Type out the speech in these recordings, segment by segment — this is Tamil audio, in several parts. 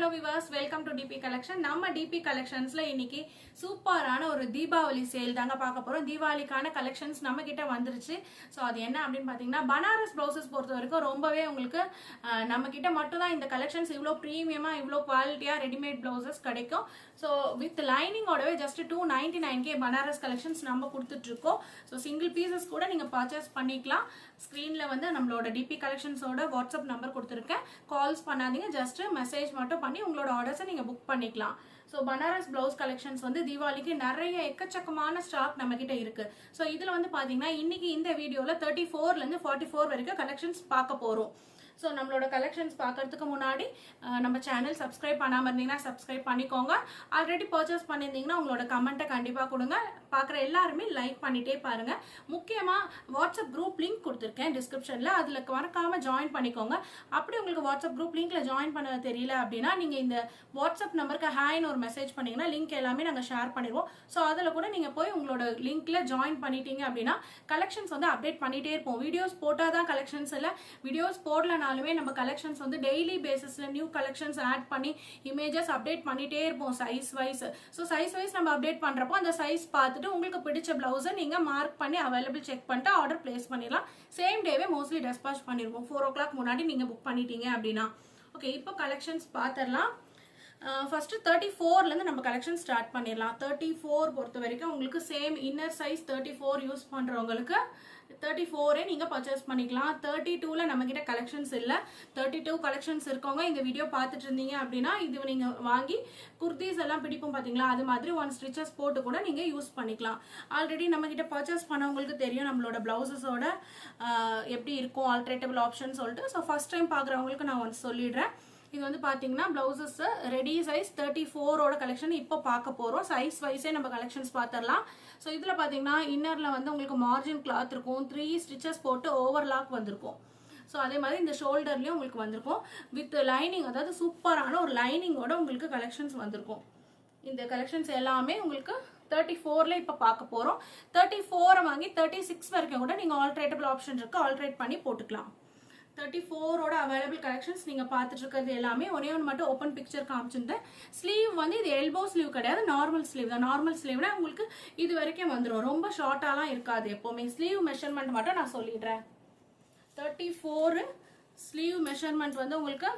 Hello viewers, welcome to DP Collection. நம்ம DP Collectionsல இன்னைக்கு சூப்பரான ஒரு தீபாவளி சேல் தாங்க பார்க்க போறோம். தீபாவளிக்கான கலெக்ஷன்ஸ் நம்ம கிட்ட வந்துருச்சு. சோ அது என்ன அப்படினு பாத்தீங்கன்னா பனாரஸ் ப்ளவுசஸ் பொறுத்த வரைக்கும் ரொம்பவே உங்களுக்கு நம்ம கிட்ட மட்டும் தான் இந்த கலெக்ஷன்ஸ் இவ்ளோ பிரீமியமா இவ்ளோ குவாலிட்டியா ரெடிமேட் ப்ளவுசஸ் கிடைக்கும். சோ வித் லைனிங் ஓடவே just 299k பனாரஸ் கலெக்ஷன்ஸ் நம்ம கொடுத்துட்டு இருக்கோம். சோ சிங்கிள் பீசஸ் கூட நீங்க பர்ச்சேஸ் பண்ணிக்கலாம். ஸ்கிரீன்ல வந்து நம்மளோட DP Collectionsோட வாட்ஸ்அப் நம்பர் கொடுத்திருக்கேன். கால்ஸ் பண்ணாதீங்க, ஜஸ்ட் மெசேஜ் மட்டும் பண்ணி உங்களோட ஆர்டர்ஸை நீங்க புக் பண்ணிக்கலாம். ஸோ பனாரஸ் பிளவுஸ் கலெக்ஷன்ஸ் வந்து தீபாவளிக்கு நிறைய எக்கச்சக்கமான ஸ்டாக் நம்ம கிட்ட இருக்கு. ஸோ இதுல வந்து பாத்தீங்கன்னா இன்னைக்கு இந்த வீடியோல 34ல இருந்து 44 வரைக்கும் கலெக்ஷன்ஸ் பார்க்க போறோம். ஸோ நம்மளோட கலெக்ஷன்ஸ் பார்க்கறதுக்கு முன்னாடி நம்ம சேனல் சப்ஸ்கிரைப் பண்ணாமல் இருந்தீங்கன்னா சப்ஸ்கிரைப் பண்ணிக்கோங்க. ஆல்ரெடி பர்ச்சேஸ் பண்ணியிருந்தீங்கன்னா உங்களோட கமெண்ட்டை கண்டிப்பாக கொடுங்க. பார்க்குற எல்லாருமே லைக் பண்ணிட்டே பாருங்க. முக்கியமாக வாட்ஸ்அப் குரூப் லிங்க் கொடுத்துருக்கேன் டிஸ்கிரிப்ஷனில், அதில் மறக்காமல் ஜாயின் பண்ணிக்கோங்க. அப்படி உங்களுக்கு வாட்ஸ்அப் குரூப் லிங்க்ல ஜாயின் பண்ண தெரியல அப்படின்னா நீங்கள் இந்த வாட்ஸ்அப் நம்பருக்கு ஹாய்னு ஒரு மெசேஜ் பண்ணீங்கன்னா லிங்க் எல்லாமே நாங்கள் ஷேர் பண்ணிடுவோம். ஸோ அதில் கூட நீங்கள் போய் உங்களோட லிங்க்ல ஜாயின் பண்ணிட்டீங்க அப்படின்னா கலெக்ஷன்ஸ் வந்து அப்டேட் பண்ணிட்டே இருப்போம். வீடியோஸ் போட்டால் தான் கலெக்ஷன்ஸ் இல்லை, வீடியோஸ் போடல நம்ம கலெக்ஷன்ஸ் வந்து டெய்லி பேசிஸ்ல நியூ கலெக்ஷன்ஸ் ஆட் பண்ணி இமேஜஸ் அப்டேட் பண்ணிட்டே இருப்போம் size wise. So size wise நம்ம அப்டேட் பண்றப்போ அந்த சைஸ் பார்த்துட்டு உங்களுக்கு பிடிச்ச பிளவுஸை நீங்க மார்க் பண்ணி அவைலபிள் செக் பண்ணிட்டு ஆர்டர் பிளேஸ் பண்ணிடலாம். சேம் டேவே மோஸ்ட்லி டெஸ்பாச் பண்ணிருவோம். 4 o'clock முன்னாடி நீங்க புக் பண்ணிட்டீங்க அப்படின்னா. ஓகே, இப்போ கலெக்ஷன்ஸ் பார்த்துடலாம். ஃபர்ஸ்ட் 34ல இருந்து நம்ம கலெக்ஷன் ஸ்டார்ட் பண்ணிடலாம். 34 பொறுத்த வரைக்கும் உங்களுக்கு சேம் இன்னர் சைஸ் 34 யூஸ் பண்றவங்களுக்கு 34 நீங்க பர்ச்சேஸ் பண்ணிக்கலாம். 32ல நம்ம கிட்ட கலெக்ஷன்ஸ் இல்ல. 32 கலெக்ஷன்ஸ் இருக்கவங்க இந்த வீடியோ பார்த்துட்டு இருந்தீங்க அப்படின்னா இது நீங்க வாங்கி குர்தீஸ் எல்லாம் பிடிக்கும் பாத்தீங்களா, அது மாதிரி 1 ஸ்டிச்சஸ் போட்டு கூட நீங்க யூஸ் பண்ணிக்கலாம். ஆல்ரெடி நம்ம கிட்ட பர்ச்சேஸ் பண்ணவங்களுக்கு தெரியும் நம்மளோட பிளவுசஸோட எப்படி இருக்கும் ஆல்டரேட்டபிள் ஆப்ஷன் சொல்லிட்டு. ஸோ ஃபர்ஸ்ட் டைம் பாக்குறவங்களுக்கு நான் வந்து சொல்லிடுறேன். இது வந்து பாத்தீங்கன்னா பிளவுசஸ் ரெடி சைஸ் 34ஓட கலெக்ஷன் இப்போ பார்க்க போறோம். சைஸ் வைஸே நம்ம கலெக்ஷன்ஸ் பார்த்துடலாம். ஸோ இதுல பாத்தீங்கன்னா இன்னர்ல வந்து உங்களுக்கு மார்ஜின் கிளாத் இருக்கும், 3 ஸ்டிச்சஸ் போட்டு ஓவர்லாக் வந்திருக்கும். ஸோ அதே மாதிரி இந்த ஷோல்டர்லயும் உங்களுக்கு வந்திருக்கும் வித் லைனிங், அதாவது சூப்பரான ஒரு லைனிங்கோட உங்களுக்கு கலெக்ஷன்ஸ் வந்திருக்கும். இந்த கலெக்ஷன்ஸ் எல்லாமே உங்களுக்கு 34ல இப்ப பார்க்க போறோம். 34 வாங்கி 36 வரைக்கும் கூட நீங்க ஆல்டரேட்டபிள் ஆப்ஷன் இருக்கு, ஆல்டரேட் பண்ணி போட்டுக்கலாம். 34ஓட அவைலபிள் கலெக்ஷன்ஸ் நீங்க பார்த்துட்டு இருக்கிறது எல்லாமே. ஒரே ஒன்று மட்டும் ஓப்பன் பிக்சர் காமிச்சிருந்தேன். ஸ்லீவ் வந்து இது எல்போ ஸ்லீவ் கிடையாது, நார்மல் ஸ்லீவ் தான். நார்மல் ஸ்லீவ்னா உங்களுக்கு இது வரைக்கும் வந்துடும், ரொம்ப ஷார்ட்டாலாம் இருக்காது எப்பவுமே. ஸ்லீவ் மெஷர்மெண்ட் மட்டும் நான் சொல்லிடுறேன். 34 ஸ்லீவ் மெஷர்மெண்ட் வந்து உங்களுக்கு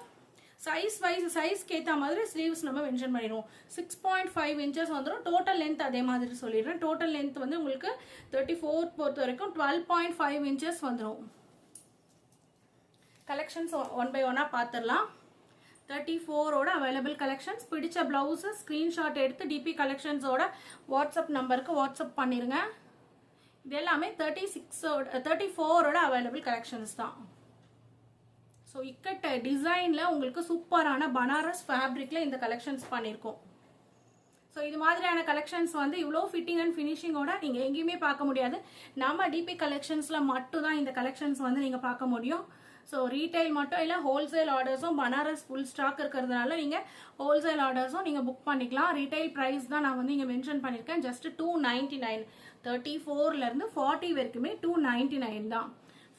சைஸ் வைஸ் சைஸ்க்கு ஏற்ற மாதிரி ஸ்லீவ்ஸ் நம்ம மென்ஷன் பண்ணிடுவோம். 6.5 inches வந்துடும். டோட்டல் லென்த் அதே மாதிரி சொல்லிடுறேன். டோட்டல் லென்த் வந்து உங்களுக்கு 34 பொறுத்த வரைக்கும் 12.5 inches வந்துடும். கலெக்ஷன்ஸ் ஒன் பை ஒன்னா பார்த்துடலாம். 34ஓட அவைலபிள் கலெக்ஷன்ஸ். பிடிச்ச பிளவுஸ் ஸ்கிரீன்ஷாட் எடுத்து டிபி கலெக்ஷன்ஸோட வாட்ஸ்அப் நம்பருக்கு வாட்ஸ்அப் பண்ணிருங்க. இது எல்லாமே 34ஓட அவைலபிள் கலெக்ஷன்ஸ் தான். ஸோ இக்கட்ட டிசைன்ல உங்களுக்கு சூப்பரான பனாரஸ் ஃபேப்ரிக்ல இந்த கலெக்ஷன்ஸ் பண்ணியிருக்கோம். ஸோ இது மாதிரியான கலெக்ஷன்ஸ் வந்து இவ்வளோ ஃபிட்டிங் அண்ட் ஃபினிஷிங்கோட நீங்கள் எங்கேயுமே பார்க்க முடியாது. நம்ம டிபி கலெக்ஷன்ஸில் மட்டும் தான் இந்த கலெக்ஷன்ஸ் வந்து நீங்கள் பார்க்க முடியும். ஸோ ரீட்டைல் மட்டும் இல்லை, ஹோல்சேல் ஆர்டர்ஸும் பனாரஸ் ஃபுல் ஸ்டாக் இருக்கிறதுனால நீங்கள் ஹோல்சேல் ஆர்டர்ஸும் நீங்கள் புக் பண்ணிக்கலாம். ரீட்டைல் ப்ரைஸ் தான் நான் வந்து இங்கே மென்ஷன் பண்ணியிருக்கேன், ஜஸ்ட் 299. 34லேருந்து 40 வரைக்குமே 299 தான்.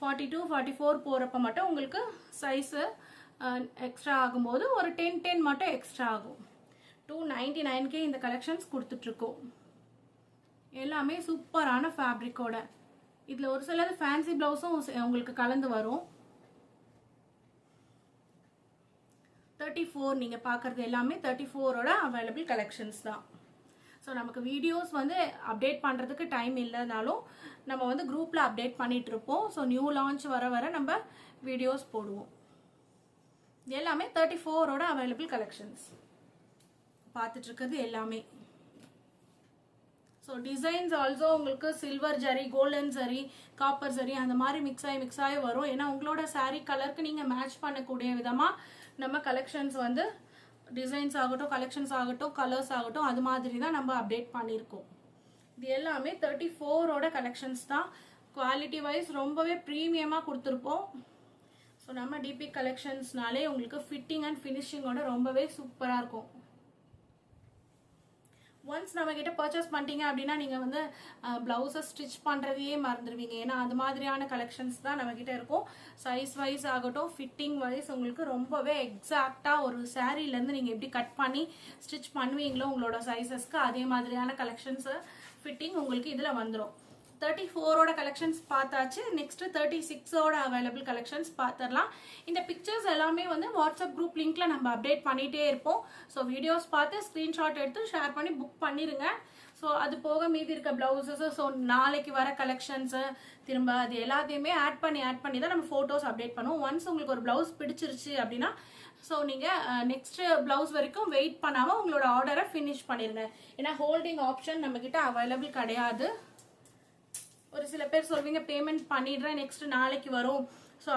42, 44 போகிறப்ப மட்டும் உங்களுக்கு சைஸு எக்ஸ்ட்ரா ஆகும்போது ஒரு 10 மட்டும் எக்ஸ்ட்ரா ஆகும். 299k இந்த கலெக்ஷன்ஸ் கொடுத்துட்ருக்கோம். எல்லாமே சூப்பரான ஃபேப்ரிக்கோட. இதில் ஒரு சிலது ஃபேன்சி ப்ளவுஸும் உங்களுக்கு கலந்து வரும். 34 நீங்கள் பார்க்குறது எல்லாமே 34ஓட அவைலபிள் கலெக்ஷன்ஸ் தான். ஸோ நமக்கு வீடியோஸ் வந்து அப்டேட் பண்ணுறதுக்கு டைம் இல்லைனாலும் நம்ம வந்து குரூப்பில் அப்டேட் பண்ணிட்டு இருப்போம். ஸோ நியூ லான்ச் வர வர நம்ம வீடியோஸ் போடுவோம். எல்லாமே 34ஓட அவைலபிள் கலெக்ஷன்ஸ் பார்த்துட்டு இருக்கிறது எல்லாமே. ஸோ டிசைன்ஸ் ஆல்சோ உங்களுக்கு silver zari, golden zari, copper zari அந்த மாதிரி மிக்ஸ் ஆகி வரும். ஏன்னா உங்களோட சாரீ கலருக்கு நீங்கள் மேட்ச் பண்ணக்கூடிய விதமாக நம்ம கலெக்ஷன்ஸ் வந்து டிசைன்ஸ் ஆகட்டும், கலெக்ஷன்ஸ் ஆகட்டும், கலர்ஸ் ஆகட்டும், அது மாதிரி தான் நம்ம அப்டேட் பண்ணியிருக்கோம். இது எல்லாமே 34ஓட கலெக்ஷன்ஸ் தான். குவாலிட்டி வைஸ் ரொம்பவே ப்ரீமியமாக கொடுத்துருப்போம். ஸோ நம்ம டிபி கலெக்ஷன்ஸ்னாலே உங்களுக்கு ஃபிட்டிங் அண்ட் ஃபினிஷிங்கோட ரொம்பவே சூப்பராக இருக்கும். ஒன்ஸ் நம்ம கிட்ட பர்ச்சேஸ் பண்ணிட்டீங்க அப்படின்னா நீங்கள் வந்து ப்ளவுஸை ஸ்டிச் பண்ணுறதையே மறந்துடுவீங்க. ஏன்னா அது மாதிரியான கலெக்ஷன்ஸ் தான் நம்ம கிட்ட இருக்கும். சைஸ் வைஸ் ஆகட்டும், ஃபிட்டிங் வைஸ் உங்களுக்கு ரொம்பவே எக்ஸாக்டாக ஒரு சாரீலேருந்து நீங்கள் எப்படி கட் பண்ணி ஸ்டிச் பண்ணுவீங்களோ உங்களோட சைஸஸ்க்கு அதே மாதிரியான கலெக்ஷன்ஸு ஃபிட்டிங் உங்களுக்கு இதில் வந்துடும். 34ஓட கலெக்ஷன்ஸ் பார்த்தாச்சு. நெக்ஸ்ட் 36ஓட அவைலபிள் கலெக்ஷன்ஸ் பார்த்துடலாம். இந்த பிக்சர்ஸ் எல்லாமே வந்து வாட்ஸ்அப் குரூப் லிங்க்ல நம்ம அப்டேட் பண்ணிட்டே இருப்போம். ஸோ வீடியோஸ் பார்த்து ஸ்க்ரீன்ஷாட் எடுத்து ஷேர் பண்ணி புக் பண்ணிடுங்க. ஸோ அது போக மீதி இருக்க பிளவுசஸ், ஸோ நாளைக்கு வர கலெக்ஷன்ஸு திரும்ப அது எல்லாத்தையுமே ஆட் பண்ணி தான் நம்ம ஃபோட்டோஸ் அப்டேட் பண்ணுவோம். ஒன்ஸ் உங்களுக்கு ஒரு பிளவுஸ் பிடிச்சிருச்சு அப்படின்னா ஸோ நீங்கள் நெக்ஸ்ட் பிளவுஸ் வரைக்கும் வெயிட் பண்ணாமல் உங்களோட ஆர்டரை ஃபினிஷ் பண்ணிடுங்க. ஏன்னா ஹோல்டிங் ஆப்ஷன் நம்மக்கிட்ட அவைலபிள் கிடையாது. ஒரு சில பேர் சொல்வீங்க பேமெண்ட் பண்ணிடுறேன் நெக்ஸ்ட் நாளைக்கு வரும், ஸோ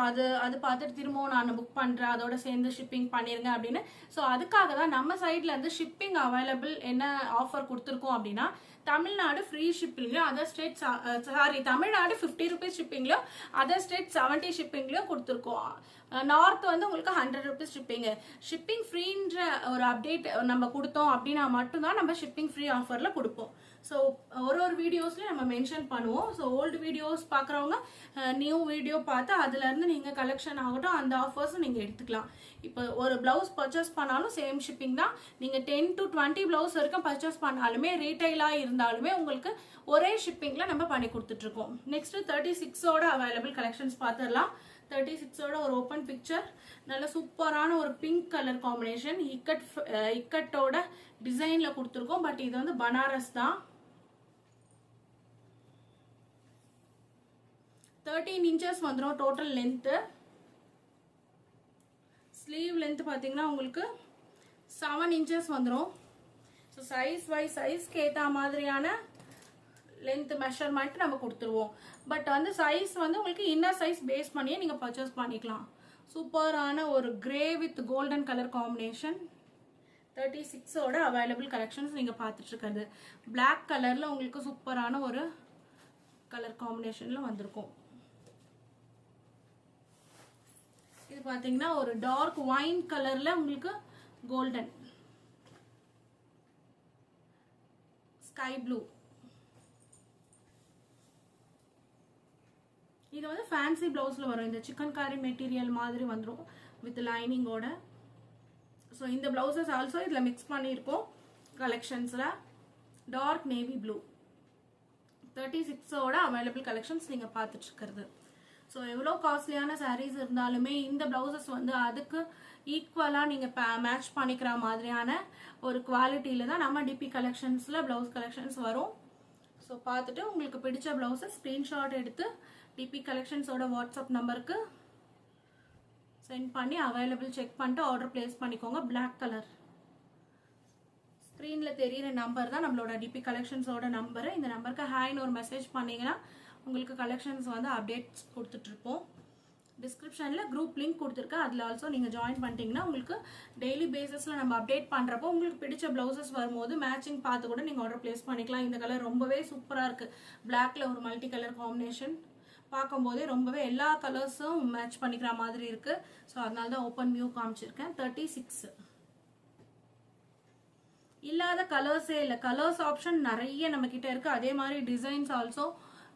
அது பார்த்துட்டு திரும்பவும் நான் புக் பண்ணுறேன், அதோட சேர்ந்து ஷிப்பிங் பண்ணிடுங்க அப்படின்னு. ஸோ அதுக்காக தான் நம்ம சைட்லேருந்து ஷிப்பிங் அவைலபிள் என்ன ஆஃபர் கொடுத்துருக்கோம் அப்படின்னா, தமிழ்நாடு ஃப்ரீ ஷிப்பிங்லையும், அதர் ஸ்டேட் தமிழ்நாடு 50 rupees ஷிப்பிங்லையும், அதர் ஸ்டேட் 70 ஷிப்பிங்லையும் கொடுத்துருக்கோம். நார்த் வந்து உங்களுக்கு 100 rupees ஷிப்பிங்கு. ஷிப்பிங் ஃப்ரீன்ற ஒரு அப்டேட் நம்ம கொடுத்தோம் அப்படின்னா மட்டும்தான் நம்ம ஷிப்பிங் ஃப்ரீ ஆஃபரில் கொடுப்போம். ஸோ ஒரு வீடியோஸ்லையும் நம்ம மென்ஷன் பண்ணுவோம். ஸோ ஓல்டு வீடியோஸ் பார்க்குறவங்க நியூ வீடியோ பார்த்து அதுலேருந்து நீங்கள் கலெக்ஷன் ஆகட்டும் அந்த ஆஃபர்ஸும் நீங்கள் எடுத்துக்கலாம். இப்போ ஒரு ப்ளவுஸ் பர்ச்சேஸ் பண்ணாலும் சேம் ஷிப்பிங் தான். நீங்கள் 10 to 20 ப்ளவுஸ் வரைக்கும் பர்ச்சேஸ் பண்ணாலுமே ரீட்டைலாக இருந்தாலுமே உங்களுக்கு ஒரே ஷிப்பிங்கில் நம்ம பண்ணி கொடுத்துட்ருக்கோம். நெக்ஸ்ட்டு 36ஓட அவைலபிள் கலெக்ஷன்ஸ் பார்த்துடலாம். 36ஓட ஒரு ஓப்பன் பிக்சர், நல்ல சூப்பரான ஒரு பிங்க் கலர் காம்பினேஷன், இக்கட்டோட டிசைனில் கொடுத்துருக்கோம். பட் இது வந்து பனாரஸ் தான். 13 inches வந்துடும் டோட்டல் லென்த்து. ஸ்லீவ் லென்த் பார்த்தீங்கன்னா உங்களுக்கு 7 inches வந்துடும். ஸோ சைஸ் வைஸ் சைஸ்க்கு ஏற்ற மாதிரியான லென்த் மெஷர்மெண்ட் நம்ம கொடுத்துருவோம். பட் வந்து சைஸ் வந்து உங்களுக்கு இன்னர் சைஸ் பேஸ் பண்ணியே நீங்கள் பர்ச்சேஸ் பண்ணிக்கலாம். சூப்பரான ஒரு grey with golden colour combination 36ஓட அவைலபிள் கலெக்ஷன்ஸ் நீங்கள் பார்த்துட்ருக்கிறது. பிளாக் கலரில் உங்களுக்கு சூப்பரான ஒரு கலர் காம்பினேஷனில் வந்திருக்கும். இது பார்த்தீங்கன்னா ஒரு டார்க் ஒயின் கலரில் உங்களுக்கு கோல்டன், ஸ்கை ப்ளூ. இது வந்து ஃபேன்சி ப்ளவுஸில் வரும். இந்த சிக்கன் காரி மெட்டீரியல் மாதிரி வந்துடும் வித் லைனிங்கோட. ஸோ இந்த ப்ளவுசஸ் ஆல்சோ இதில் மிக்ஸ் பண்ணியிருக்கோம் கலெக்ஷன்ஸில். டார்க் நேவி ப்ளூ 36ஓட அவைலபிள் கலெக்ஷன்ஸ் நீங்கள் பார்த்துட்ருக்கிறது. ஸோ எவ்வளோ காஸ்ட்லியான சாரீஸ் இருந்தாலுமே இந்த ப்ளவுசஸ் வந்து அதுக்கு ஈக்குவலாக நீங்கள் மேட்ச் பண்ணிக்கிற மாதிரியான ஒரு குவாலிட்டியில் தான் நம்ம டிபி கலெக்ஷன்ஸில் ப்ளவுஸ் கலெக்ஷன்ஸ் வரும். ஸோ பார்த்துட்டு உங்களுக்கு பிடிச்ச ப்ளவுஸை ஸ்க்ரீன்ஷாட் எடுத்து டிபி கலெக்ஷன்ஸோட வாட்ஸ்அப் நம்பருக்கு சென்ட் பண்ணி அவைலபிள் செக் பண்ணிட்டு ஆர்டர் பிளேஸ் பண்ணிக்கோங்க. பிளாக் கலர் ஸ்க்ரீனில் தெரிகிற நம்பர் தான் நம்மளோட டிபி கலெக்ஷன்ஸோட நம்பரு. இந்த நம்பருக்கு ஹாய்னு ஒரு மெசேஜ் பண்ணிங்கன்னா உங்களுக்கு கலெக்ஷன்ஸ் வந்து அப்டேட்ஸ் கொடுத்துட்ருப்போம். டிஸ்கிரிப்ஷனில் குரூப் லிங்க் கொடுத்துருக்கேன், அதில் ஆல்சோ நீங்கள் ஜாயின் பண்ணிட்டீங்கன்னா உங்களுக்கு டெய்லி பேசிஸில் நம்ம அப்டேட் பண்ணுறப்போ உங்களுக்கு பிடிச்ச ப்ளவுசஸ் வரும்போது மேட்சிங் பார்த்து கூட நீங்கள் ஆர்டர் பிளேஸ் பண்ணிக்கலாம். இந்த கலர் ரொம்பவே சூப்பராக இருக்குது. பிளாக்ல ஒரு மல்டி கலர் காம்பினேஷன் பார்க்கும்போதே ரொம்பவே எல்லா கலர்ஸும் மேட்ச் பண்ணிக்கிற மாதிரி இருக்குது. ஸோ அதனால தான் ஓப்பன் வியூ காமிச்சிருக்கேன். 36 இல்லாத கலர்ஸே இல்லை. கலர்ஸ் ஆப்ஷன் நிறைய நம்மக்கிட்ட இருக்குது. அதே மாதிரி டிசைன்ஸ் ஆல்சோ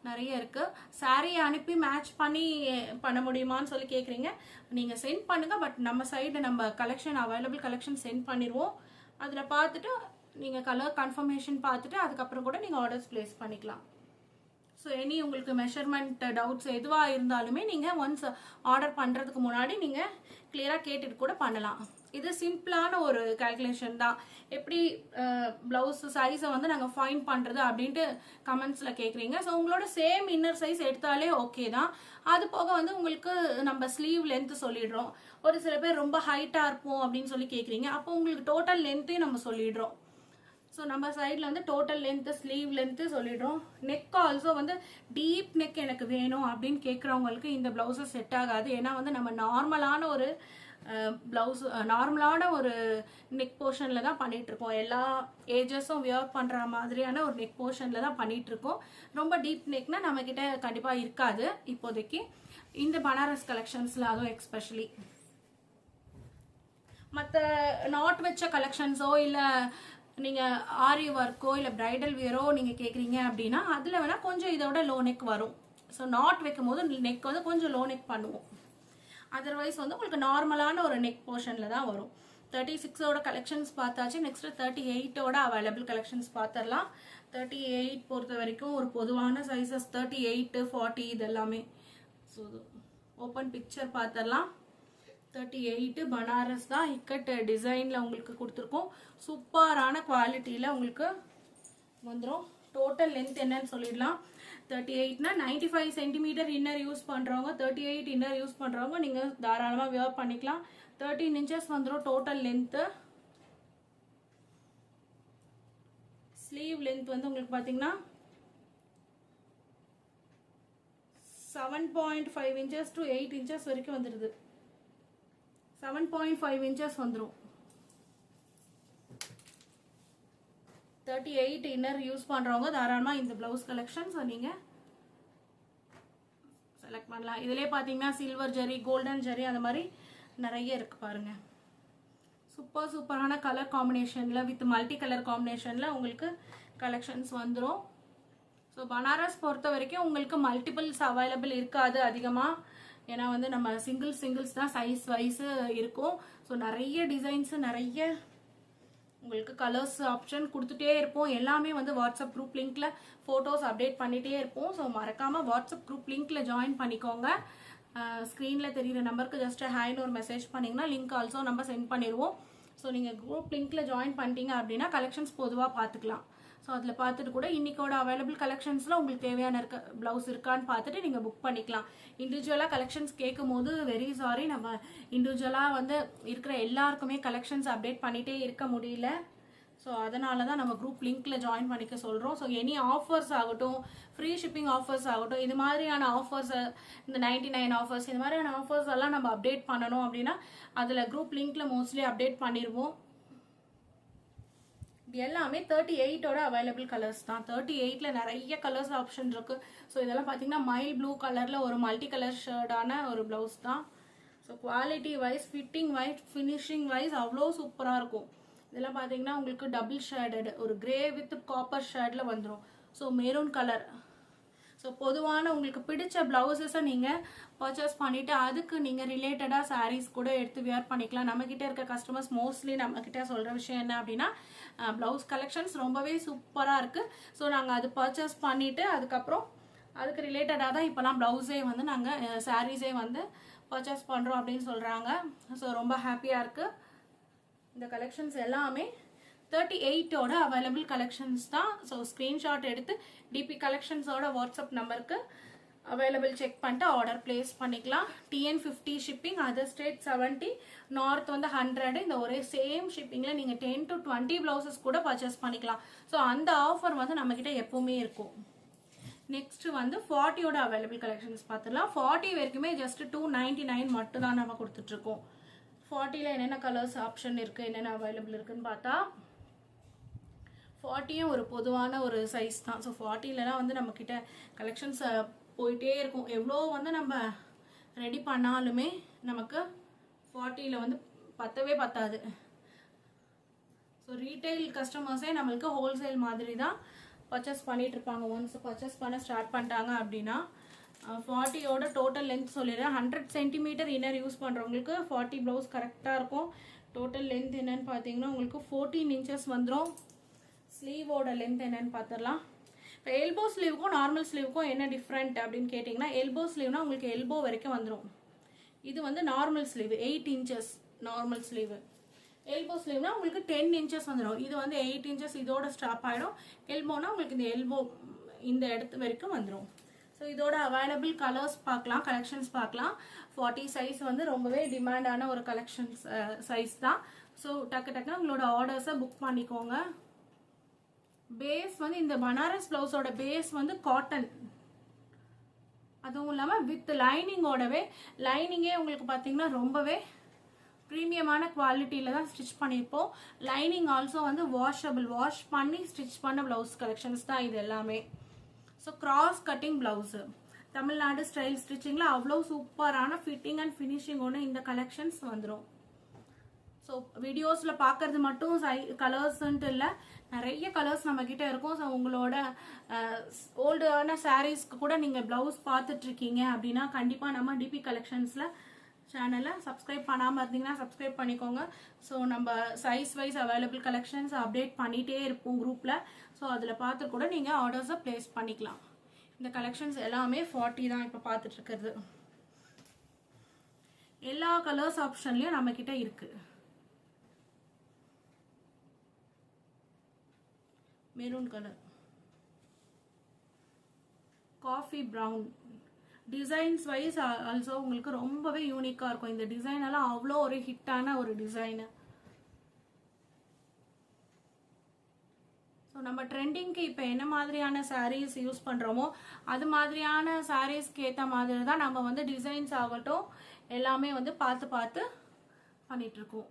நிறைய இருக்குது. சாரீ அனுப்பி மேட்ச் பண்ணி பண்ண முடியுமான்னு சொல்லி கேட்குறீங்க. நீங்கள் சென்ட் பண்ணுங்கள். பட் நம்ம சைடு நம்ம கலெக்ஷன் அவைலபிள் கலெக்ஷன் சென்ட் பண்ணிடுவோம். அதில் பார்த்துட்டு நீங்கள் கலர் கன்ஃபர்மேஷன் பார்த்துட்டு அதுக்கப்புறம் கூட நீங்கள் ஆர்டர்ஸ் பிளேஸ் பண்ணிக்கலாம். ஸோ எனி உங்களுக்கு மெஷர்மெண்ட் டவுட்ஸ் எதுவாக இருந்தாலுமே நீங்கள் ஒன்ஸ் ஆர்டர் பண்ணுறதுக்கு முன்னாடி நீங்கள் கிளியராக கேட்டுட்டு கூட பண்ணலாம். இது சிம்பிளான ஒரு கால்குலேஷன் தான். எப்படி ப்ளவுஸ் சைஸை வந்து நாங்கள் ஃபைண்ட் பண்ணுறது அப்படின்ட்டு கமெண்ட்ஸில் கேட்குறீங்க. ஸோ உங்களோட சேம் இன்னர் சைஸ் எடுத்தாலே ஓகே தான். அது போக வந்து உங்களுக்கு நம்ம ஸ்லீவ் லென்த்து சொல்லிடுறோம். ஒரு சில பேர் ரொம்ப ஹைட்டாக இருப்போம் அப்படின்னு சொல்லி கேட்குறீங்க. அப்போ உங்களுக்கு டோட்டல் லென்த்தையும் நம்ம சொல்லிடுறோம். ஸோ நம்ம சைடில் வந்து டோட்டல் லென்த்து ஸ்லீவ் லென்த்து சொல்லிடுறோம். நெக் ஆல்சோ வந்து டீப் நெக் எனக்கு வேணும் அப்படின்னு கேட்குறவங்களுக்கு இந்த ப்ளவுஸஸ் செட் ஆகாது. ஏன்னா வந்து நம்ம நார்மலான ஒரு ப்ளவுஸ் நார்மலான ஒரு நெக் போர்ஷனில் தான் பண்ணிகிட்ருக்கோம். எல்லா ஏஜஸும் வியர் பண்ணுற மாதிரியான ஒரு நெக் போர்ஷனில் தான் பண்ணிகிட்ருக்கோம். ரொம்ப டீப் நெக்னால் நம்மக்கிட்ட கண்டிப்பாக இருக்காது இப்போதைக்கு இந்த பனாரஸ் கலெக்ஷன்ஸில். அதுவும் எக்ஸ்பெஷலி மற்ற நாட் வச்ச கலெக்ஷன்ஸோ இல்லை நீங்கள் ஆரி ஒர்க்கோ இல்லை ப்ரைடல் வியரோ நீங்கள் கேட்குறீங்க அப்படின்னா அதில் வேணால் கொஞ்சம் இதோட லோ நெக் வரும். ஸோ நாட் வைக்கும் போது நெக் வந்து கொஞ்சம் லோ நெக் பண்ணுவோம். அதர்வைஸ் வந்து உங்களுக்கு நார்மலான ஒரு நெக் போர்ஷனில் தான் வரும். 36ஓட கலெக்ஷன்ஸ் பார்த்தாச்சு. நெக்ஸ்ட்டு 38ஓட அவைலபிள் கலெக்ஷன்ஸ் பார்த்துடலாம். 38 பொறுத்த வரைக்கும் ஒரு பொதுவான சைஸஸ் 38, 40 இது எல்லாமே. ஸோ ஓப்பன் பிக்சர் பார்த்துடலாம். 38 பனாரஸ் தான், இக்கட் டிசைனில் உங்களுக்கு கொடுத்துருக்கோம். சூப்பரான குவாலிட்டியில் உங்களுக்கு வந்துடும். டோட்டல் லென்த் என்னன்னு சொல்லிடலாம். 38னா 95 சென்டிமீட்டர் இன்னர் யூஸ் பண்ணுறவங்க, 38 இன்னர் யூஸ் பண்ணுறவங்க நீங்கள் தாராளமாக வியர் பண்ணிக்கலாம். 13 இன்ச்சஸ் வந்துடும் டோட்டல் லென்த்து. ஸ்லீவ் லென்த் வந்து உங்களுக்கு பார்த்தீங்கன்னா 7.5 inches to 8 inches வரைக்கும் வந்துடுது. 7.5 inches வந்துடும். 38 இன்னர் யூஸ் பண்ணுறவங்க தாராளமாக இந்த ப்ளவுஸ் கலெக்ஷன்ஸ் நீங்கள் செலக்ட் பண்ணலாம். இதிலே பார்த்தீங்கன்னா சில்வர் ஜெரி, கோல்டன் ஜெரி அந்த மாதிரி நிறைய இருக்குது பாருங்கள். சூப்பரான கலர் காம்பினேஷனில் வித் மல்டி கலர் காம்பினேஷனில் உங்களுக்கு கலெக்ஷன்ஸ் வந்துடும். ஸோ பனாரஸ் பொறுத்த வரைக்கும் உங்களுக்கு மல்டிபிள்ஸ் அவைலபிள் இருக்காது அதிகமாக. ஏன்னா வந்து நம்ம சிங்கிள்ஸ் தான் சைஸ் வைஸு இருக்கும். ஸோ நிறைய டிசைன்ஸு நிறைய உங்களுக்கு கலர்ஸ் ஆப்ஷன் கொடுத்துட்டே இருப்போம். எல்லாமே வந்து வாட்ஸ்அப் குரூப் லிங்க்கில் ஃபோட்டோஸ் அப்டேட் பண்ணிகிட்டே இருப்போம். ஸோ மறக்காமல் வாட்ஸ்அப் குரூப் லிங்க்கில் ஜாயின் பண்ணிக்கோங்க. ஸ்க்ரீனில் தெரிகிற நம்பருக்கு ஜஸ்ட் ஹாய்னு ஒரு மெசேஜ் பண்ணிங்கன்னா லிங்க் ஆல்சோ நம்ம சென்ட் பண்ணிடுவோம். ஸோ நீங்கள் குரூப் லிங்க்கில் ஜாயின் பண்ணிட்டீங்க அப்படின்னா கலெக்ஷன்ஸ் பொதுவாக பார்த்துக்கலாம். ஸோ அதில் பார்த்துட்டு கூட இன்றைக்கோட அவைலபிள் கலெக்ஷன்ஸில் உங்களுக்கு தேவையான ப்ளவுஸ் இருக்கான்னு பார்த்துட்டு நீங்கள் புக் பண்ணிக்கலாம். இண்டிவிஜுவலாக கலெக்ஷன்ஸ் கேட்கும் போது வெரி சாரி, நம்ம இண்டிவிஜுவலாக வந்து இருக்கிற எல்லாருக்குமே கலெக்ஷன்ஸ் அப்டேட் பண்ணிகிட்டே இருக்க முடியல. ஸோ அதனால தான் நம்ம குரூப் லிங்க்கில் ஜாயின் பண்ணிக்க சொல்கிறோம். ஸோ எனி ஆஃபர்ஸ் ஆகட்டும், ஃப்ரீ ஷிப்பிங் ஆஃபர்ஸ் ஆகட்டும், இது மாதிரியான ஆஃபர்ஸ், இந்த 99 ஆஃபர்ஸ், இது மாதிரியான ஆஃபர்ஸ் எல்லாம் நம்ம அப்டேட் பண்ணணும் அப்படின்னா அதில் குரூப் லிங்க்கில் மோஸ்ட்லி அப்டேட் பண்ணிடுவோம். இது எல்லாமே 38ஓட அவைலபிள் கலர்ஸ் தான். 38ல் நிறைய கலர்ஸ் ஆப்ஷன் இருக்குது. ஸோ இதெல்லாம் பார்த்தீங்கன்னா மைல் ப்ளூ கலரில் ஒரு மல்டி கலர் ஷர்டான ஒரு ப்ளவுஸ் தான். So quality wise, fitting wise, finishing wise அவ்வளோ சூப்பராக இருக்கும். இதெல்லாம் பார்த்தீங்கன்னா உங்களுக்கு டபுள் ஷேடட் ஒரு கிரே வித் காப்பர் ஷேடில் வந்துடும். So maroon colour. ஸோ பொதுவான உங்களுக்கு பிடிச்ச ப்ளவுஸஸை நீங்கள் பர்ச்சேஸ் பண்ணிவிட்டு அதுக்கு நீங்கள் ரிலேட்டடாக சாரீஸ் கூட எடுத்து வியர் பண்ணிக்கலாம். நம்மக்கிட்ட இருக்க கஸ்டமர்ஸ் மோஸ்ட்லி நம்மக்கிட்ட சொல்கிற விஷயம் என்ன அப்படின்னா ப்ளவுஸ் கலெக்ஷன்ஸ் ரொம்பவே சூப்பராக இருக்குது. ஸோ நாங்கள் அது பர்ச்சேஸ் பண்ணிவிட்டு அதுக்கப்புறம் அதுக்கு ரிலேட்டடாக தான் இப்போலாம் ப்ளவுஸே வந்து நாங்கள் சாரீஸே வந்து பர்ச்சேஸ் பண்ணுறோம் அப்படின்னு சொல்கிறாங்க. ஸோ ரொம்ப ஹாப்பியாக இருக்குது. இந்த கலெக்ஷன்ஸ் எல்லாமே 38ஓட அவைலபிள் கலெக்ஷன்ஸ் தான். ஸோ ஸ்க்ரீன்ஷாட் எடுத்து டிபி கலெக்ஷன்ஸோட வாட்ஸ்அப் நம்பருக்கு அவைலபிள் செக் பண்ணிட்டு ஆர்டர் பிளேஸ் பண்ணிக்கலாம். TN 50 shipping, other state 70, north வந்து 100. இந்த ஒரே சேம் ஷிப்பிங்கில் நீங்கள் 10 to 20 ப்ளவுசஸ் கூட பர்ச்சேஸ் பண்ணிக்கலாம். ஸோ அந்த ஆஃபர் வந்து நம்மக்கிட்ட எப்போவுமே இருக்கும். நெக்ஸ்ட் வந்து 40ஓட அவைலபிள் கலெக்ஷன்ஸ் பார்த்துடலாம். 40 வரைக்குமே ஜஸ்ட் 299 மட்டும் தான் நம்ம கொடுத்துட்ருக்கோம். 40ல் என்னென்ன கலர்ஸ் ஆப்ஷன் இருக்குது, என்னென்ன அவைலபிள் இருக்குதுன்னு பார்த்தா 40யும் ஒரு பொதுவான ஒரு சைஸ் தான். ஸோ 40லலாம் வந்து நம்மக்கிட்ட கலெக்ஷன்ஸ் போயிட்டே இருக்கும். எவ்வளோ வந்து நம்ம ரெடி பண்ணாலுமே நமக்கு 40ல் வந்து பத்தவே பத்தாது. ஸோ ரீட்டைல் கஸ்டமர்ஸே நம்மளுக்கு ஹோல்சேல் மாதிரி தான் பர்ச்சேஸ் பண்ணிகிட்ருப்பாங்க. ஒன்ஸ் பர்ச்சேஸ் பண்ண ஸ்டார்ட் பண்ணிட்டாங்க அப்படின்னா 40ஓட டோட்டல் லென்த் சொல்லிடுறேன். 100 சென்டிமீட்டர் இன்னர் யூஸ் பண்ணுறவங்களுக்கு 40 ப்ளவுஸ் கரெக்டாக இருக்கும். டோட்டல் லென்த் என்னன்னு பார்த்தீங்கன்னா உங்களுக்கு 14 inches வந்துடும். ஸ்லீவோட லென்த் என்னன்னு பார்த்துடலாம். இப்போ எல்போ ஸ்லீவுக்கும் நார்மல் ஸ்லீவுக்கும் என்ன டிஃப்ரெண்ட் அப்படின்னு கேட்டிங்கன்னா, எல்போ ஸ்லீவ்னா உங்களுக்கு எல்போ வரைக்கும் வந்துடும். இது வந்து normal sleeve 8 inches normal sleeve. Elbow ஸ்லீவ்னா உங்களுக்கு 10 inches வந்துடும். இது வந்து 8 inches இதோட ஸ்டாப் ஆகிடும். எல்போனா உங்களுக்கு இந்த எல்போ இந்த இடத்து வரைக்கும் வந்துடும். ஸோ இதோட அவைலபிள் கலர்ஸ் பார்க்கலாம், கலெக்ஷன்ஸ் பார்க்கலாம். 40 சைஸ் வந்து ரொம்பவே டிமாண்டான ஒரு கலெக்ஷன்ஸ் சைஸ் தான். ஸோ டக்குன்னு உங்களோட ஆர்டர்ஸை புக் பண்ணிக்கோங்க. பேஸ் வந்து இந்த பனாரஸ் ப்ளவுஸோட பேஸ் வந்து காட்டன், அதுவும் இல்லாமல் வித் லைனிங்கோடவே, லைனிங்கே உங்களுக்கு பார்த்தீங்கன்னா ரொம்பவே ப்ரீமியமான குவாலிட்டியில் தான் ஸ்டிச் பண்ணியிருப்போம். லைனிங் ஆல்சோ வந்து வாஷபிள், வாஷ் பண்ணி ஸ்டிச் பண்ண ப்ளவுஸ் கலெக்ஷன்ஸ் தான் இது எல்லாமே. So cross cutting blouse Tamil Nadu style ஸ்டிச்சிங்கில் அவ்வளோ சூப்பரான ஃபிட்டிங் அண்ட் ஃபினிஷிங்கோட இந்த கலெக்ஷன்ஸ் வந்துடும். ஸோ வீடியோஸில் பார்க்கறது மட்டும் கலர்ஸ்ன்ட்டு இல்லை, நிறைய கலர்ஸ் நம்மக்கிட்ட இருக்கும். ஸோ உங்களோட ஓல்டான சாரீஸ்க்கு கூட நீங்கள் ப்ளவுஸ் பார்த்துட்ருக்கீங்க அப்படின்னா கண்டிப்பாக நம்ம டிபி கலெக்ஷன்ஸில் சேனலை சப்ஸ்கிரைப் பண்ணாமல் இருந்தீங்கன்னா சப்ஸ்கிரைப் பண்ணிக்கோங்க. ஸோ நம்ம size wise available collections update பண்ணிகிட்டே இருப்போம் குரூப்பில். ஸோ அதில் பார்த்து கூட நீங்கள் ஆர்டர்ஸை ப்ளேஸ் பண்ணிக்கலாம். இந்த கலெக்ஷன்ஸ் எல்லாமே 40 தான் இப்போ பார்த்துட்ருக்கிறது. எல்லா கலர்ஸ் ஆப்ஷன்லையும் நம்மக்கிட்ட இருக்குது. Maroon colour, coffee brown, designs wise also உங்களுக்கு ரொம்பவே யூனிக்காக இருக்கும். இந்த டிசைன் எல்லாம் அவ்வளோ ஒரு ஹிட்டான ஒரு டிசைனு. ஸோ நம்ம ட்ரெண்டிங்க்கு இப்போ என்ன மாதிரியான சாரீஸ் யூஸ் பண்ணுறோமோ அது மாதிரியான சாரீஸ்க்கு ஏற்ற மாதிரி தான் நம்ம வந்து டிசைன்ஸ் ஆகட்டும் எல்லாமே வந்து பார்த்து பார்த்து பண்ணிகிட்ருக்கோம்.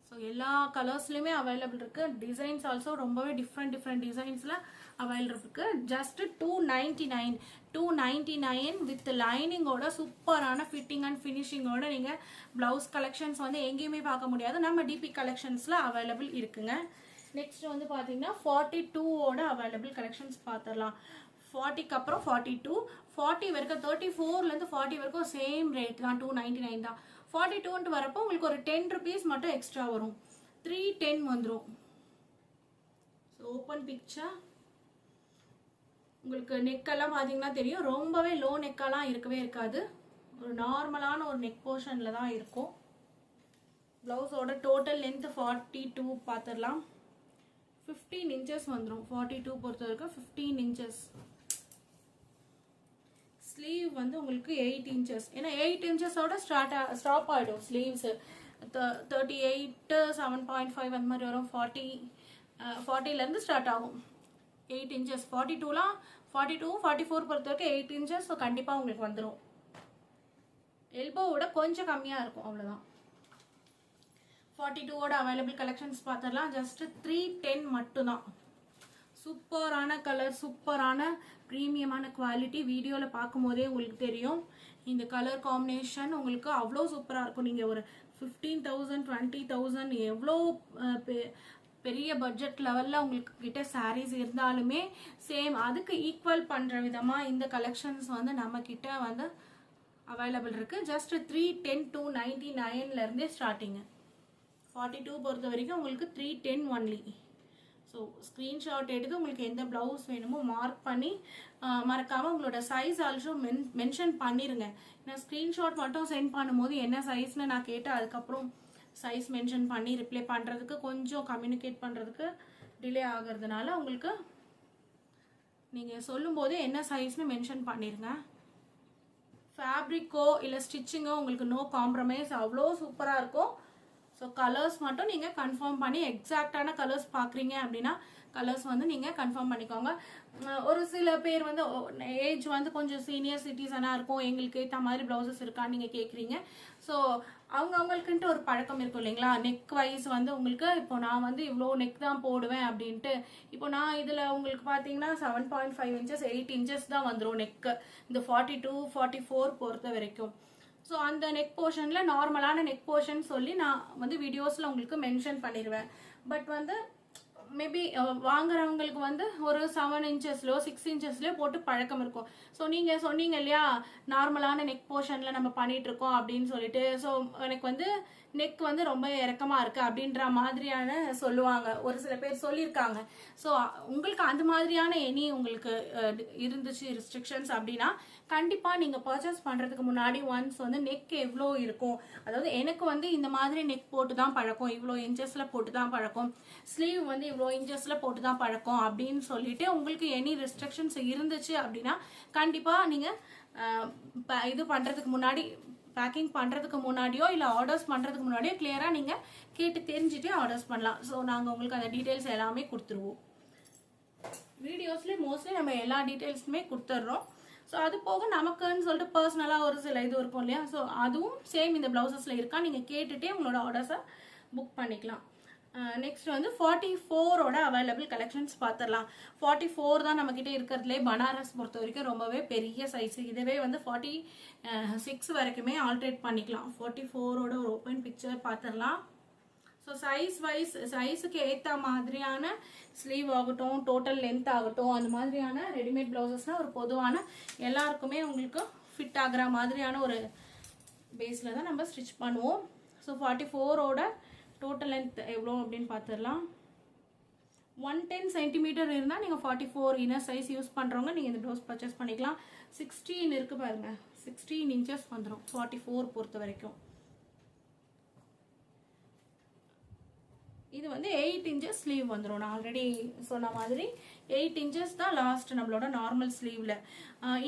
ஸோ எல்லா கலர்ஸ்லையுமே அவைலபிள் இருக்குது. டிசைன்ஸ் ஆல்சோ ரொம்பவே டிஃப்ரெண்ட் டிசைன்ஸில் அவைலபிள் இருக்குது. ஜஸ்ட் 299 வித் லைனிங்கோட சூப்பரான ஃபிட்டிங் அண்ட் ஃபினிஷிங்கோட நீங்கள் ப்ளவுஸ் கலெக்ஷன்ஸ் வந்து எங்கேயுமே பார்க்க முடியாது. நம்ம டிபி கலெக்ஷன்ஸில் அவைலபிள் இருக்குங்க. நெக்ஸ்ட் வந்து பார்த்தீங்கன்னா 42ஓட அவைலபிள் கலெக்ஷன்ஸ் பார்த்துடலாம். 40க்கு அப்புறம் 42, 40 வரைக்கும் 34லேருந்து 40 வரைக்கும் சேம் ரேட் தான், 299 தான். 42ன்ட்டு வரப்போ உங்களுக்கு ஒரு 10 rupees மட்டும் எக்ஸ்ட்ரா வரும், 310 வந்துடும். ஸோ ஓப்பன் பிக்சர் உங்களுக்கு நெக்கெல்லாம் பார்த்தீங்கன்னா தெரியும், ரொம்பவே லோ நெக்கெல்லாம் இருக்கவே இருக்காது. ஒரு நார்மலான ஒரு நெக் போர்ஷனில் தான் இருக்கும். ப்ளவுஸோட டோட்டல் லென்த் 42 பார்த்துடலாம். 15 inches வந்துடும். 42 பொறுத்த வரைக்கும் 15 inches. ஸ்லீவ் வந்து உங்களுக்கு 8 inches. ஏன்னா 8 inchஸோட ஸ்டாப் ஆகிடும் ஸ்லீவ்ஸு. 38, 7.5 அந்த மாதிரி வரும். 40லேருந்து ஸ்டார்ட் ஆகும். 8 inches. 42, 44 பொறுத்த வரைக்கும் 8 inches. ஸோ கண்டிப்பாக உங்களுக்கு வந்துடும். எல்போவோட கொஞ்சம் கம்மியாக இருக்கும், அவ்வளோதான். 42ஓட அவைலபிள் கலெக்ஷன்ஸ் பார்த்துடலாம். ஜஸ்ட் 310 மட்டும்தான். சூப்பரான கலர், சூப்பரான ப்ரீமியமான குவாலிட்டி. வீடியோவில் பார்க்கும்போதே உங்களுக்கு தெரியும் இந்த கலர் காம்பினேஷன் உங்களுக்கு அவ்வளோ சூப்பராக இருக்கும். நீங்கள் ஒரு 15,000 20,000 எவ்வளோ பெரிய பட்ஜெட் லெவலில் உங்களுக்கு கிட்ட சாரீஸ் இருந்தாலுமே சேம் அதுக்கு ஈக்குவல் பண்ணுற விதமாக இந்த கலெக்ஷன்ஸ் வந்து நம்ம கிட்ட வந்து அவைலபிள் இருக்குது. Just 310, 299லேருந்தே starting. 42 பொறுத்த வரைக்கும் உங்களுக்கு 310 ஒன்லி. ஸோ ஸ்க்ரீன்ஷாட் எடுத்து உங்களுக்கு எந்த ப்ளவுஸ் வேணுமோ மார்க் பண்ணி மறக்காமல் உங்களோட சைஸ் ஆல்சோ மென்ஷன் பண்ணிடுங்க. ஏன்னா ஸ்க்ரீன்ஷாட் மட்டும் சென்ட் பண்ணும்போது என்ன சைஸ்ன்னு நான் கேட்டேன், அதுக்கப்புறம் சைஸ் மென்ஷன் பண்ணி ரிப்ளை பண்ணுறதுக்கு கொஞ்சம் கம்யூனிகேட் பண்ணுறதுக்கு டிலே ஆகிறதுனால உங்களுக்கு நீங்கள் சொல்லும்போதே என்ன சைஸ்னு மென்ஷன் பண்ணிடுங்க. ஃபேப்ரிக்கோ இல்லை ஸ்டிச்சிங்கோ உங்களுக்கு நோ காம்ப்ரமைஸ், அவ்வளோ சூப்பராக இருக்கும். ஸோ கலர்ஸ் மட்டும் நீங்கள் கன்ஃபார்ம் பண்ணி எக்ஸாக்டான கலர்ஸ் பார்க்குறீங்க அப்படின்னா கலர்ஸ் வந்து நீங்கள் கன்ஃபார்ம் பண்ணிக்கோங்க. ஒரு சில பேர் வந்து ஏஜ் வந்து கொஞ்சம் சீனியர் சிட்டிசனாக இருக்கும், எங்களுக்கு ஏற்ற மாதிரி ப்ளவுசஸ் இருக்கான்னு நீங்கள் கேட்குறீங்க. ஸோ அவங்கவுங்களுக்குன்ட்டு ஒரு பழக்கம் இருக்கும் இல்லைங்களா. நெக் வைஸ் வந்து உங்களுக்கு இப்போ நான் வந்து இவ்வளோ நெக் தான் போடுவேன் அப்படின்ட்டு, இப்போ நான் இதில் உங்களுக்கு பார்த்தீங்கன்னா 7.5 inches 8 inches தான் வந்துடும் நெக்கு இந்த 42 44 பொறுத்த வரைக்கும். ஸோ அந்த நெக் போர்ஷனில் நார்மலான நெக் போர்ஷன் சொல்லி நான் வந்து வீடியோஸில் உங்களுக்கு மென்ஷன் பண்ணிடுவேன். பட் வந்து மேபி வாங்குறவங்களுக்கு வந்து ஒரு 7 inchesலையோ 6 inchesலையோ போட்டு பழக்கம் இருக்கும். ஸோ நீங்கள் சொன்னீங்க இல்லையா நார்மலான நெக் போர்ஷனில் நம்ம பண்ணிகிட்ருக்கோம் அப்படின்னு சொல்லிட்டு, ஸோ எனக்கு வந்து நெக் வந்து ரொம்ப இறக்கமாக இருக்குது அப்படின்ற மாதிரியான சொல்லுவாங்க, ஒரு சில பேர் சொல்லியிருக்காங்க. ஸோ உங்களுக்கு அந்த மாதிரியான உங்களுக்கு இருந்துச்சு ரெஸ்ட்ரிக்ஷன்ஸ் அப்படின்னா கண்டிப்பாக நீங்கள் பர்ச்சேஸ் பண்ணுறதுக்கு முன்னாடி ஒன்ஸ் வந்து நெக் எவ்வளோ இருக்கும், அதாவது எனக்கு வந்து இந்த மாதிரி நெக் போட்டு தான் பழக்கம், இவ்வளோ இன்ச்சஸில் போட்டு தான் பழக்கம், ஸ்லீவ் வந்து இவ்வளோ இன்ச்சஸில் போட்டு தான் பழக்கம் அப்படின்னு சொல்லிட்டு உங்களுக்கு எனி ரெஸ்ட்ரிக்ஷன்ஸ் இருந்துச்சு அப்படின்னா கண்டிப்பாக நீங்கள் இது பண்ணுறதுக்கு முன்னாடி பேக்கிங் பண்ணுறதுக்கு முன்னாடியோ இல்லை ஆர்டர்ஸ் பண்ணுறதுக்கு முன்னாடியோ கிளியராக நீங்கள் கேட்டு தெரிஞ்சுட்டு ஆர்டர்ஸ் பண்ணலாம். ஸோ நாங்கள் உங்களுக்கு அந்த டீட்டெயில்ஸ் எல்லாமே கொடுத்துருவோம். வீடியோஸ்லேயே மோஸ்ட்லி நம்ம எல்லா டீட்டெயில்ஸுமே கொடுத்துட்றோம். ஸோ அது போக நமக்குன்னு சொல்லிட்டு பர்சனலாக ஒரு சில இது இருக்கும் இல்லையா, ஸோ அதுவும் சேம் இந்த ப்ளவுசஸில் இருக்கா நீங்கள் கேட்டுகிட்டே உங்களோட ஆர்டர்ஸை புக் பண்ணிக்கலாம். நெக்ஸ்ட் வந்து 44ஓட அவைலபிள் கலெக்ஷன்ஸ் பார்த்துடலாம். 44 தான் நம்மக்கிட்ட இருக்கிறதுலே பனாரஸ் பொறுத்த வரைக்கும் ரொம்பவே பெரிய சைஸு. இதுவே வந்து 46 வரைக்குமே ஆல்ட்ரேட் பண்ணிக்கலாம். 44ஓட ஒரு ஓப்பன் பிக்சர் பார்த்துடலாம். ஸோ சைஸ் வைஸ் சைஸுக்கு ஏற்ற மாதிரியான ஸ்லீவ் ஆகட்டும், டோட்டல் லென்த் ஆகட்டும், அந்த மாதிரியான ரெடிமேட் ப்ளவுசஸ்னால் ஒரு பொதுவான எல்லாருக்குமே உங்களுக்கு ஃபிட் ஆகிற மாதிரியான ஒரு பேஸில் தான் நம்ம ஸ்டிச் பண்ணுவோம். ஸோ 44ஓட டோட்டல் லென்த் எவ்வளோ அப்படின்னு பார்த்துடலாம். 110 சென்டிமீட்டர் இருந்தால் நீங்கள் 44 இன்னர் சைஸ் யூஸ் பண்ணுறவங்க நீங்கள் இந்த ப்ளவுஸ் பர்ச்சேஸ் பண்ணிக்கலாம். 16 இருக்குது பாருங்கள், 16 இன்ச்சஸ் வந்துடும் 44 பொறுத்த வரைக்கும். இது வந்து 8 இன்ச்சஸ் ஸ்லீவ் வந்துடும். நான் ஆல்ரெடி சொன்ன மாதிரி 8 இன்ச்சஸ் தான் லாஸ்ட் நம்மளோட நார்மல் ஸ்லீவில்.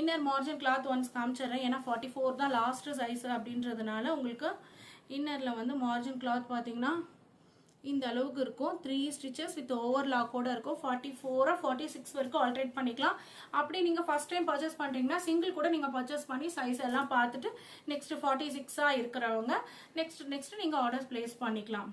இன்னர் மார்ஜின் கிளாத் ஒன்ஸ் காமிச்சிடுறேன், ஏன்னா 44 தான் லாஸ்ட் சைஸ் அப்படின்றதுனால உங்களுக்கு இன்னரில் வந்து மார்ஜின் கிளாத் பார்த்தீங்கன்னா இந்த அளவுக்கு இருக்கும். 3 ஸ்டிச்சஸ் வித் ஓவர்லாக்கோட இருக்கும். 44 46 வரைக்கும் ஆல்ட்ரேட் பண்ணிக்கலாம். அப்படி நீங்கள் ஃபர்ஸ்ட் டைம் பர்ச்சேஸ் பண்ணுறீங்கன்னா சிங்கிள் கூட நீங்கள் பர்ச்சேஸ் பண்ணி சைஸ் எல்லாம் பார்த்துட்டு நெக்ஸ்ட் 46 இருக்கிறவங்க நெக்ஸ்ட் நீங்கள் ஆர்டர்ஸ் பிளேஸ் பண்ணிக்கலாம்.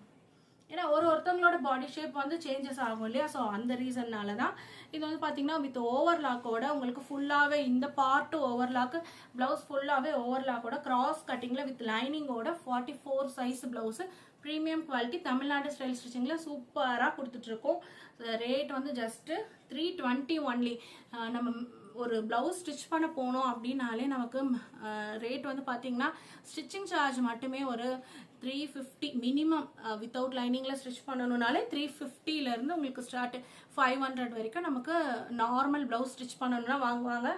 ஏன்னா ஒருத்தவங்களோட பாடி ஷேப் வந்து சேஞ்சஸ் ஆகும் இல்லையா. ஸோ அந்த ரீசன்னால தான் இது வந்து பார்த்தீங்கன்னா வித் ஓவர்லாக்கோட உங்களுக்கு ஃபுல்லாகவே இந்த பார்ட்டு ஓவர்லாக்கு, ப்ளவுஸ் ஃபுல்லாகவே ஓவர்லாக்கோட கிராஸ் கட்டிங்கில் வித் லைனிங்கோட 44 size blouse premium quality Tamil Nadu style ஸ்டிச்சிங்கில் சூப்பராக கொடுத்துட்ருக்கோம். ரேட் வந்து ஜஸ்ட்டு 320 ஒன்லி. நம்ம ஒரு ப்ளவுஸ் ஸ்டிச் பண்ண போனோம் அப்படின்னாலே நமக்கு ரேட் வந்து பார்த்தீங்கன்னா ஸ்டிச்சிங் சார்ஜ் மட்டுமே ஒரு 350 மினிமம். வித்தவுட் லைனிங்கில் ஸ்டிச் பண்ணணுன்னாலே 350லேருந்து உங்களுக்கு ஸ்டார்ட் 500 வரைக்கும் நமக்கு நார்மல் ப்ளவுஸ் ஸ்டிச் பண்ணணுன்னா வாங்குவாங்க.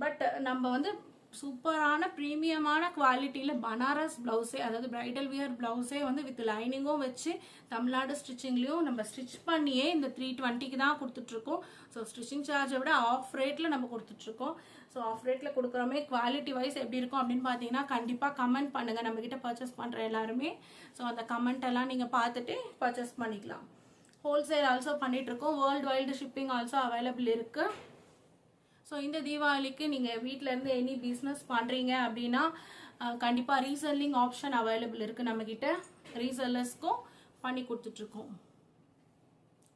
பட் நம்ம வந்து சூப்பரான ப்ரீமியமான குவாலிட்டியில் பனாரஸ் ப்ளவுஸே, அதாவது பிரைடல் வியர் ப்ளவுஸே வந்து வித் லைனிங்கும் வச்சு தமிழ்நாடு ஸ்டிச்சிங்லேயும் நம்ம ஸ்டிச் பண்ணியே இந்த 320க்கு தான் கொடுத்துட்ருக்கோம். ஸோ ஸ்டிச்சிங் சார்ஜை விட ஆஃப் ரேட்டில் நம்ம கொடுத்துட்ருக்கோம். ஸோ ஆஃப் ரேட்டில் கொடுக்குறோமே குவாலிட்டி வைஸ் எப்படி இருக்கும் அப்படின்னு பார்த்தீங்கன்னா கண்டிப்பாக கமெண்ட் பண்ணுங்கள் நம்மக்கிட்ட பர்ச்சேஸ் பண்ணுற எல்லாருமே. ஸோ அந்த கமெண்ட் எல்லாம் நீங்கள் பார்த்துட்டு பர்ச்சேஸ் பண்ணிக்கலாம். ஹோல்சேல் ஆல்சோ பண்ணிகிட்ருக்கோம். World wild shipping also available இருக்குது. ஸோ இந்த தீபாவளிக்கு நீங்கள் வீட்டிலேருந்து எனி பிஸ்னஸ் பண்ணுறீங்க அப்படின்னா கண்டிப்பாக ரீசெல்லிங் ஆப்ஷன் அவைலபிள் இருக்குது நம்மக்கிட்ட. ரீசெல்லர்ஸ்க்கும் பண்ணி கொடுத்துட்ருக்கோம்.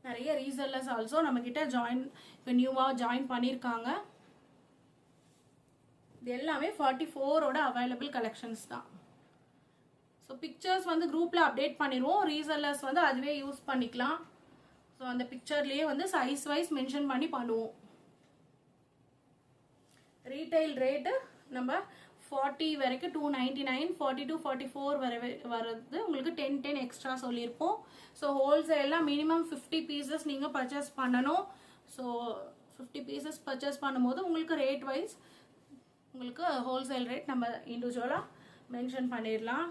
நிறைய ரீசெல்லர்ஸ் ஆல்சோ நம்மக்கிட்ட இப்போ நியூவாக ஜாயின் பண்ணியிருக்காங்க. இது எல்லாமே 44ஓட அவைலபிள் கலெக்ஷன்ஸ் தான். ஸோ பிக்சர்ஸ் வந்து குரூப்பில் அப்டேட் பண்ணிடுவோம். ரீசெல்லர்ஸ் வந்து அதுவே யூஸ் பண்ணிக்கலாம். ஸோ அந்த பிக்சர்லேயே வந்து சைஸ் வைஸ் மென்ஷன் பண்ணி பண்ணுவோம். ரீட்டைல் ரேட்டு நம்ம 40 வரைக்கும் 299, 40 to 44 வருது. உங்களுக்கு 10 எக்ஸ்ட்ரா சொல்லியிருப்போம். ஸோ ஹோல்சேலில் மினிமம் 50 பீசஸ் நீங்கள் பர்ச்சேஸ் பண்ணணும். ஸோ 50 பீசஸ் பர்ச்சேஸ் பண்ணும்போது உங்களுக்கு ரேட் வைஸ் உங்களுக்கு ஹோல்சேல் ரேட் நம்ம இண்டிவிஜுவலாக மென்ஷன் பண்ணிடலாம்.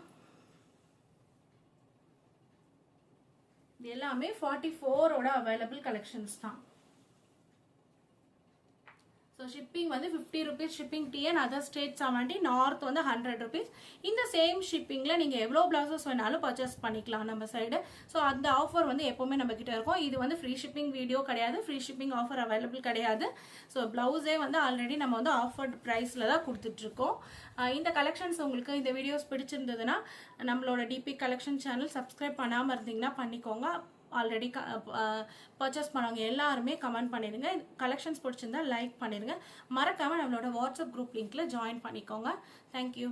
இது எல்லாமே 44ஓட அவைலபிள் கலெக்ஷன்ஸ் தான். ஸோ ஷிப்பிங் வந்து 50 rupees shipping TN, other state 70, north வந்து 100 rupees. இந்த சேம் ஷிப்பிங்கில் நீங்கள் எவ்வளோ ப்ளவுசஸ் வேணாலும் பர்ச்சேஸ் பண்ணிக்கலாம் நம்ம சைடு. ஸோ அந்த ஆஃபர் வந்து எப்போவுமே நம்மக்கிட்ட இருக்கும். இது வந்து ஃப்ரீ ஷிப்பிங் வீடியோ கிடையாது, ஃப்ரீ ஷிப்பிங் ஆஃபர் அவைலபிள் கிடையாது. ஸோ ப்ளவுஸே வந்து ஆல்ரெடி நம்ம வந்து ஆஃபர் ப்ரைஸில் தான் கொடுத்துட்ருக்கோம். இந்த கலெக்ஷன்ஸ் உங்களுக்கு இந்த வீடியோஸ் பிடிச்சிருந்ததுன்னா நம்மளோட டிபி கலெக்ஷன் சேனல் சப்ஸ்கிரைப் பண்ணாமல் இருந்தீங்கன்னா பண்ணிக்கோங்க. ஆல்ரெடி பர்ச்சேஸ் பண்ணவங்க எல்லாருமே கமெண்ட் பண்ணிடுங்க. கலெக்ஷன்ஸ் பிடிச்சிருந்தா லைக் பண்ணிடுங்க. மறக்காமல் நம்மளோட வாட்ஸ்அப் குரூப் லிங்க்ல ஜாயின் பண்ணிக்கோங்க. தேங்க்யூ.